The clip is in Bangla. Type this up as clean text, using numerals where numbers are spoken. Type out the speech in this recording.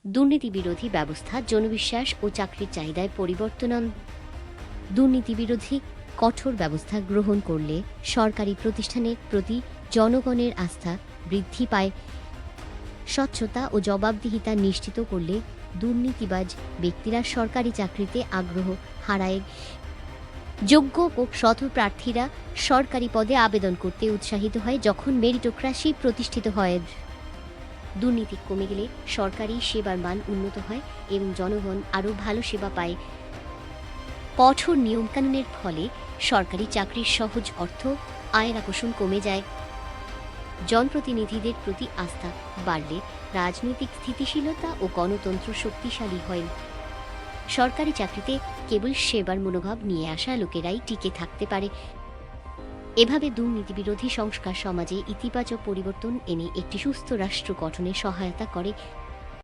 দুর্নীতি বিরোধী ব্যবস্থা, জনবিশ্বাস ও চাকরির চাহিদায় পরিবর্তন আন। দুর্নীতি বিরোধী কঠোর ব্যবস্থা গ্রহণ করলে সরকারি প্রতিষ্ঠানের প্রতি জনগণের আস্থা বৃদ্ধি পায়। স্বচ্ছতা ও জবাবদিহিতা নিশ্চিত করলে দুর্নীতিবাজ ব্যক্তিরা সরকারি চাকরিতে আগ্রহ হারায়। যোগ্য ও সৎ প্রার্থীরা সরকারি পদে আবেদন করতে উৎসাহিত হয় যখন মেরিটোক্রাসি প্রতিষ্ঠিত হয়। দুর্নীতি কমে গেলে সরকারি সেবার মান উন্নত হয় এবং জনগণ আরও ভালো সেবা পায়। কঠোর নিয়মকানুনের ফলে সরকারি চাকরির সহজ অর্থ আয়ের আকর্ষণ কমে যায়। জনপ্রতিনিধিদের প্রতি আস্থা বাড়লে রাজনৈতিক স্থিতিশীলতা ও গণতন্ত্র শক্তিশালী হয়। সরকারি চাকরিতে কেবল সেবার মনোভাব নিয়ে আসা লোকেরাই টিকে থাকতে পারে। এভাবে দুর্নীতি বিরোধী সংস্কার সমাজে ইতিবাচক পরিবর্তন এনে একটি সুস্থ রাষ্ট্র গঠনে সহায়তা করে।